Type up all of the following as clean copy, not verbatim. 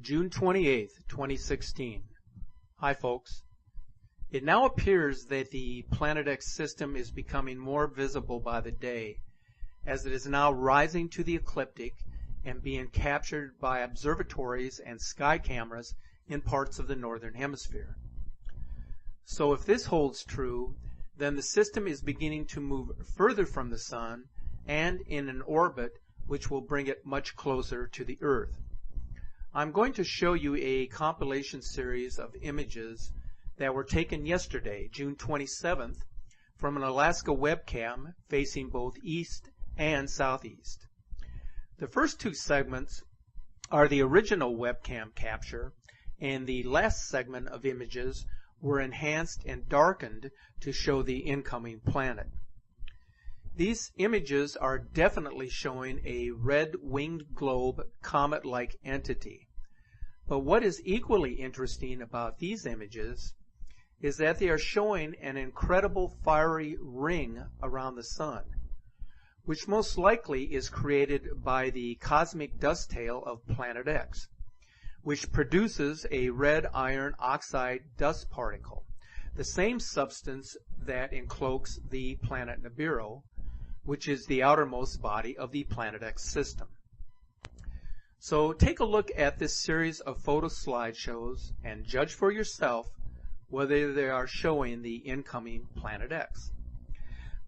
June 28th, 2016. Hi folks. It now appears that the Planet X system is becoming more visible by the day, as it is now rising to the ecliptic and being captured by observatories and sky cameras in parts of the northern hemisphere. So if this holds true, then the system is beginning to move further from the Sun and in an orbit which will bring it much closer to the Earth. I'm going to show you a compilation series of images that were taken yesterday, June 27th, from an Alaska webcam facing both east and southeast. The first two segments are the original webcam capture, and the last segment of images were enhanced and darkened to show the incoming planet. These images are definitely showing a red winged globe comet-like entity. But what is equally interesting about these images is that they are showing an incredible fiery ring around the Sun, which most likely is created by the cosmic dust tail of Planet X, which produces a red iron oxide dust particle, the same substance that encloaks the planet Nibiru, which is the outermost body of the Planet X system. So take a look at this series of photo slideshows and judge for yourself whether they are showing the incoming Planet X.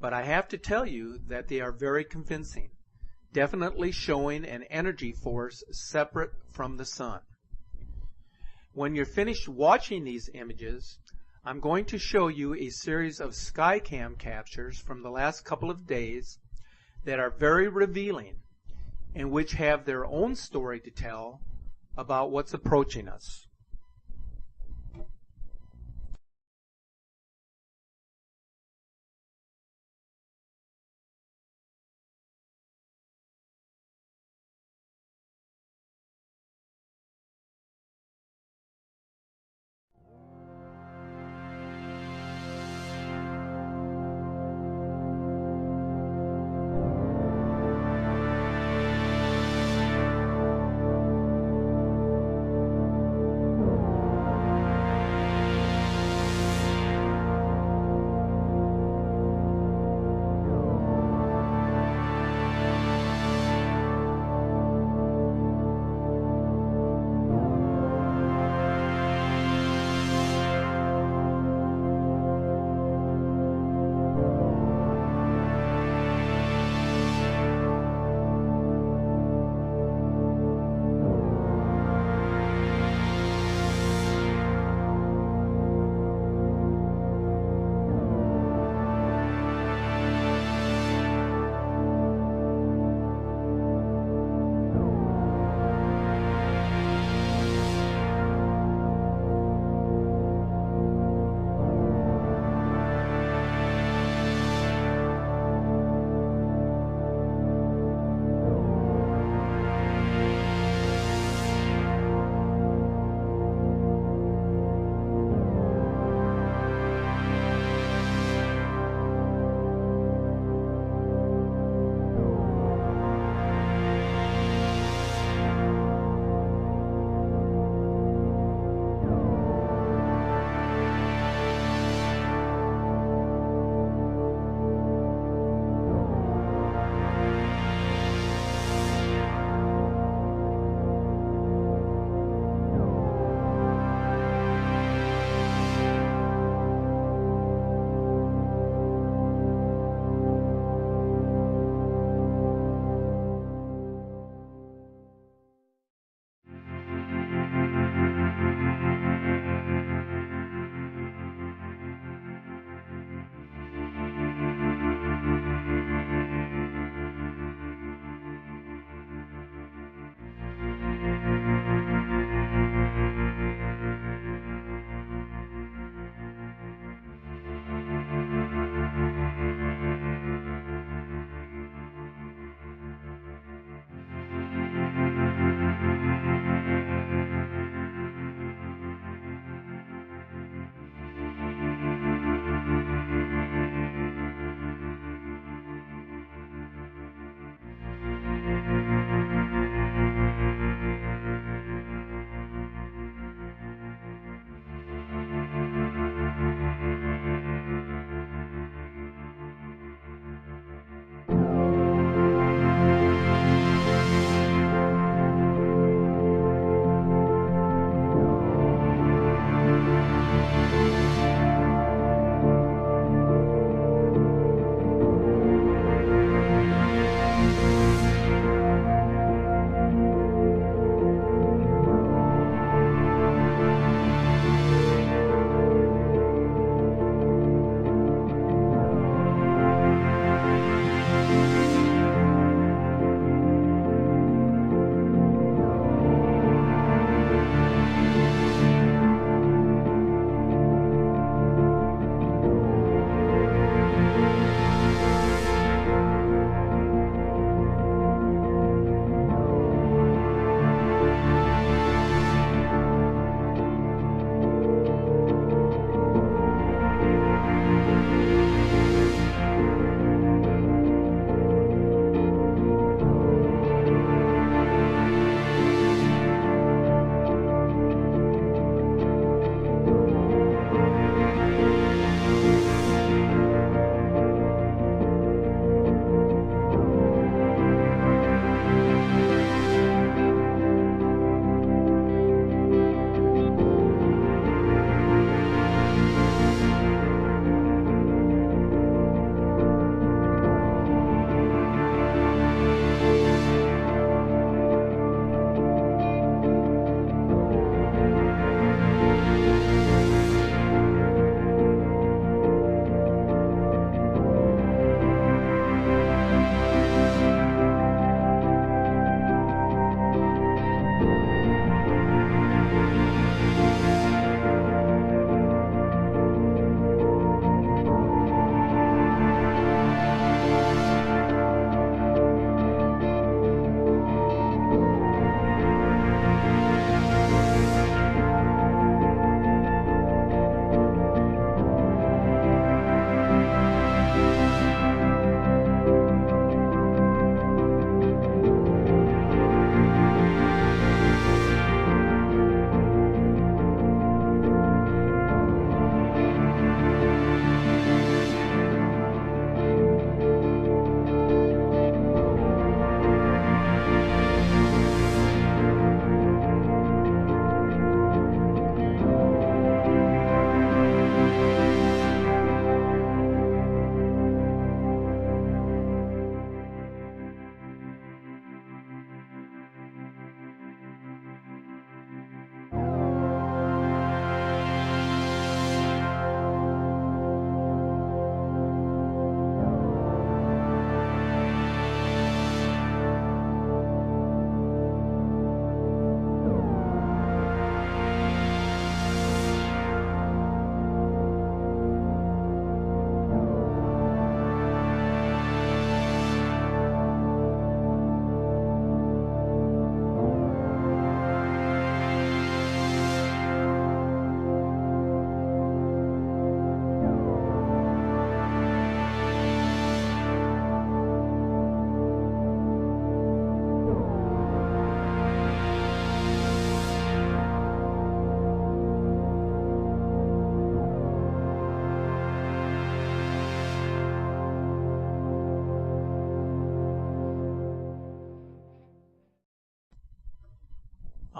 But I have to tell you that they are very convincing, definitely showing an energy force separate from the Sun. When you're finished watching these images, I'm going to show you a series of Skycam captures from the last couple of days that are very revealing and which have their own story to tell about what's approaching us.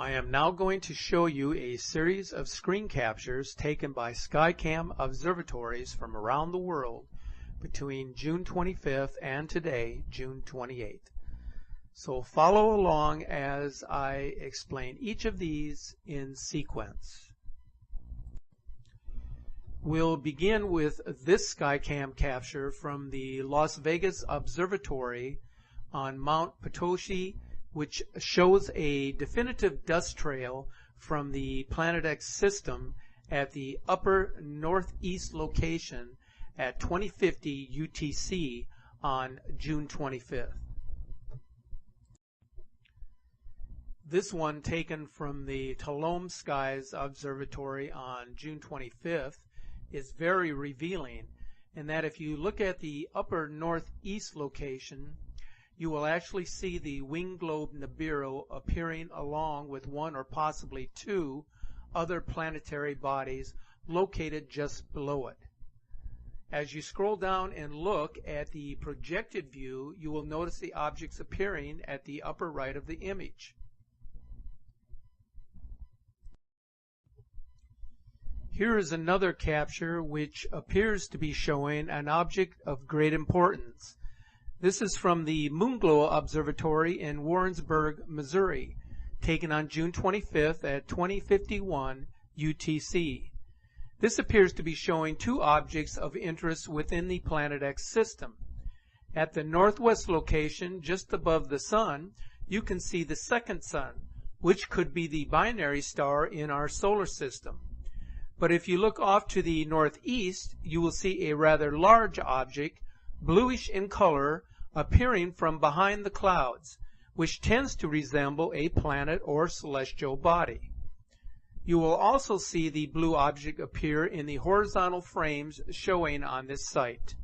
I am now going to show you a series of screen captures taken by Skycam observatories from around the world between June 25th and today, June 28th. So follow along as I explain each of these in sequence. We'll begin with this Skycam capture from the Las Vegas Observatory on Mount Potosi, which shows a definitive dust trail from the Planet X system at the upper northeast location at 2050 UTC on June 25th. This one taken from the Tulum Skies Observatory on June 25th is very revealing in that if you look at the upper northeast location, you will actually see the wing globe Nibiru appearing along with one or possibly two other planetary bodies located just below it. As you scroll down and look at the projected view, you will notice the objects appearing at the upper right of the image. Here is another capture which appears to be showing an object of great importance. This is from the Moonglow Observatory in Warrensburg, Missouri, taken on June 25th at 2051 UTC. This appears to be showing two objects of interest within the Planet X system. At the northwest location, just above the Sun, you can see the second Sun, which could be the binary star in our solar system. But if you look off to the northeast, you will see a rather large object, bluish in color, appearing from behind the clouds, which tends to resemble a planet or celestial body. You will also see the blue object appear in the horizontal frames showing on this site.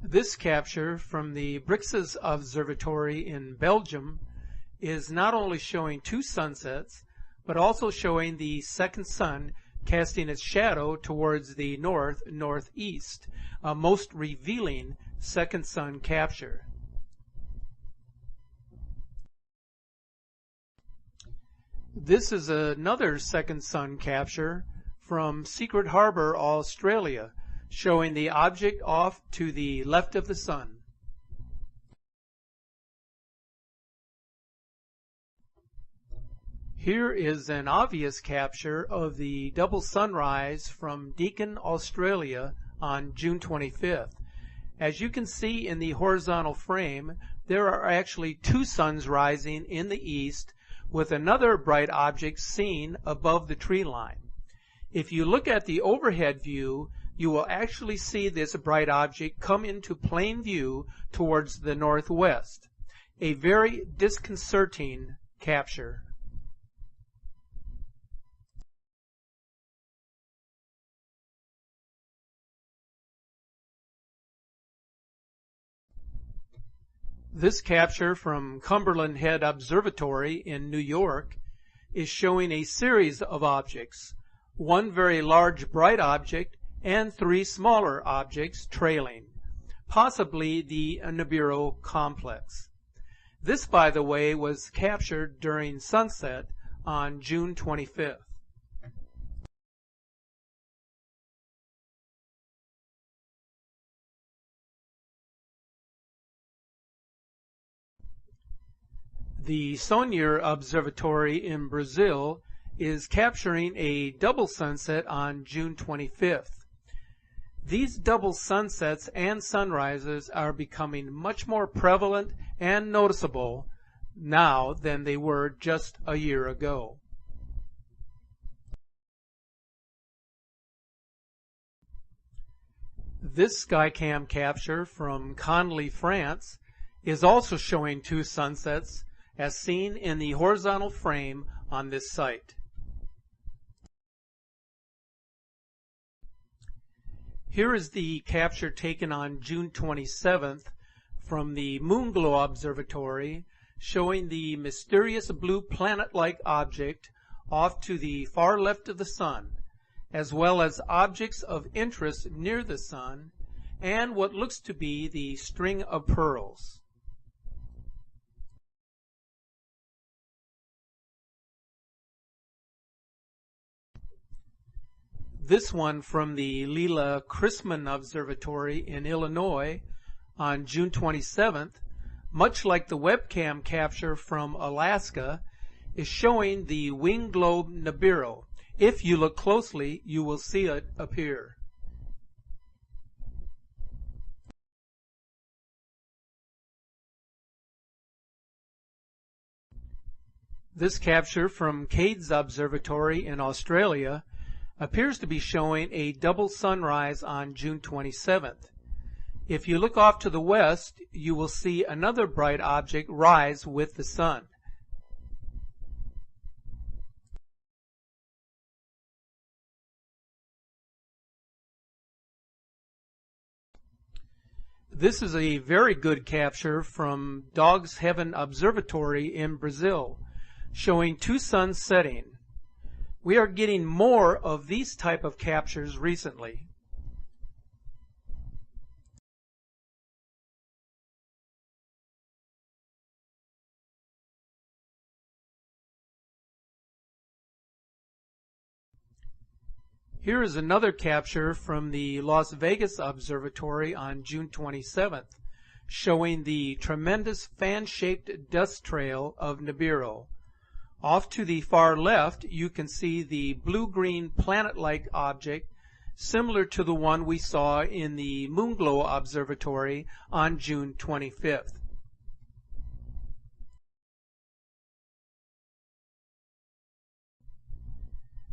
This capture from the Brixes Observatory in Belgium is not only showing two sunsets, but also showing the second sun casting its shadow towards the northeast, a most revealing second sun capture. This is another second sun capture from Secret Harbor, Australia, showing the object off to the left of the sun. Here is an obvious capture of the double sunrise from Deakin, Australia on June 25th. As you can see in the horizontal frame, there are actually two suns rising in the east with another bright object seen above the tree line. If you look at the overhead view, you will actually see this bright object come into plain view towards the northwest. A very disconcerting capture. This capture from Cumberland Head Observatory in New York is showing a series of objects, one very large bright object and three smaller objects trailing, possibly the Nibiru complex. This, by the way, was captured during sunset on June 25th. The Sonhur Observatory in Brazil is capturing a double sunset on June 25th. These double sunsets and sunrises are becoming much more prevalent and noticeable now than they were just a year ago. This Skycam capture from Conly, France is also showing two sunsets as seen in the horizontal frame on this site. Here is the capture taken on June 27th from the Moonglow Observatory, showing the mysterious blue planet-like object off to the far left of the sun, as well as objects of interest near the sun and what looks to be the string of pearls. This one from the Lila Chrisman Observatory in Illinois on June 27th, much like the webcam capture from Alaska, is showing the winged globe Nibiru. If you look closely, you will see it appear. This capture from Cade's Observatory in Australia appears to be showing a double sunrise on June 27th. If you look off to the west, you will see another bright object rise with the sun. This is a very good capture from Dog's Heaven Observatory in Brazil, showing two suns setting. We are getting more of these type of captures recently. Here is another capture from the Las Vegas Observatory on June 27th, showing the tremendous fan-shaped dust trail of Nibiru. Off to the far left, you can see the blue-green planet-like object similar to the one we saw in the Moonglow Observatory on June 25th.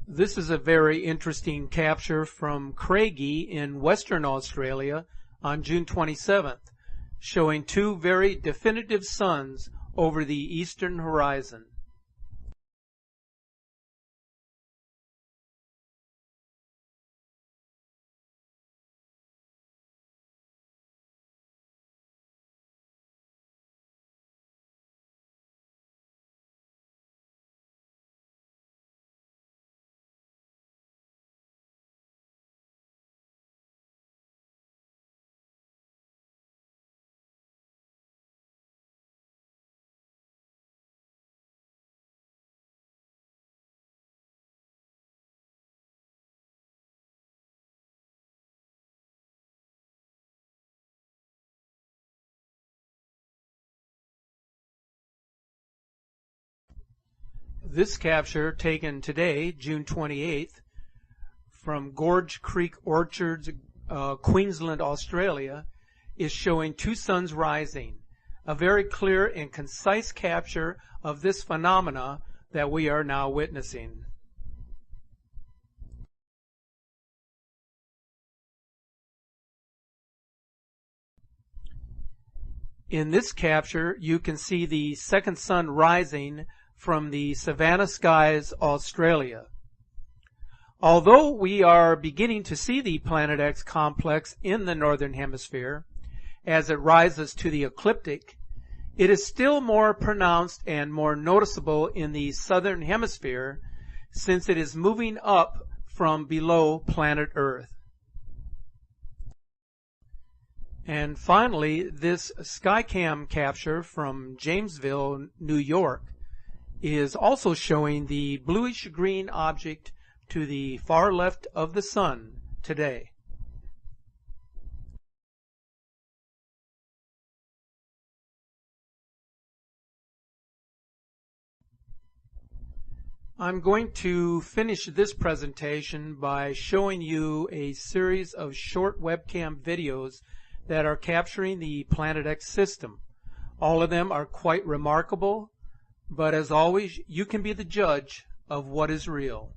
This is a very interesting capture from Craigie in Western Australia on June 27th, showing two very definitive suns over the eastern horizon. This capture, taken today, June 28th, from Gorge Creek Orchards, Queensland, Australia, is showing two suns rising. A very clear and concise capture of this phenomena that we are now witnessing. In this capture, you can see the second sun rising from the Savannah Skies, Australia. Although we are beginning to see the Planet X complex in the northern hemisphere as it rises to the ecliptic, it is still more pronounced and more noticeable in the southern hemisphere since it is moving up from below planet Earth. And finally, this Skycam capture from Jamesville, New York, is also showing the bluish-green object to the far left of the sun today. I'm going to finish this presentation by showing you a series of short webcam videos that are capturing the Planet X system. All of them are quite remarkable. But as always, you can be the judge of what is real.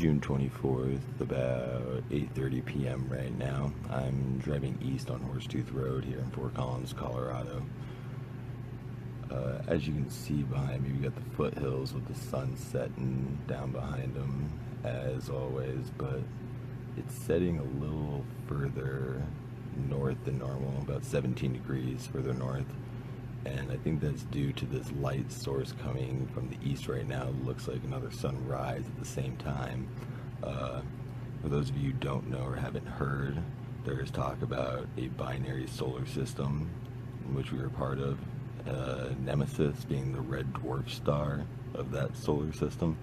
June 24th, about 8:30 p.m. right now. I'm driving east on Horsetooth Road here in Fort Collins, Colorado. As you can see behind me, we got the foothills with the sun setting down behind them, as always, but it's setting a little further north than normal, about 17 degrees further north. And I think that's due to this light source coming from the east right now. It looks like another sunrise at the same time. For those of you who don't know or haven't heard, there's talk about a binary solar system in which we were part of. Nemesis being the red dwarf star of that solar system.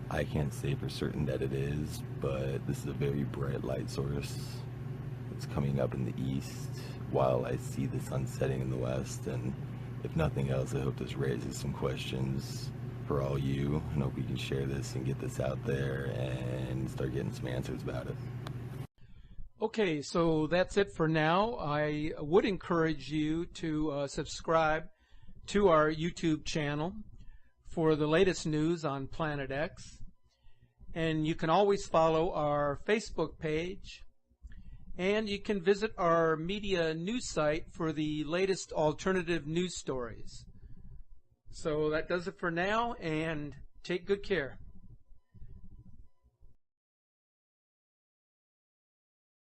I can't say for certain that it is, but this is a very bright light source. It's coming up in the east while I see the sun setting in the west, and if nothing else, I hope this raises some questions for all you, and hope we can share this and get this out there and start getting some answers about it. Okay, so that's it for now. I would encourage you to subscribe to our YouTube channel for the latest news on Planet X. And you can always follow our Facebook page. And you can visit our media news site for the latest alternative news stories. So that does it for now, and take good care.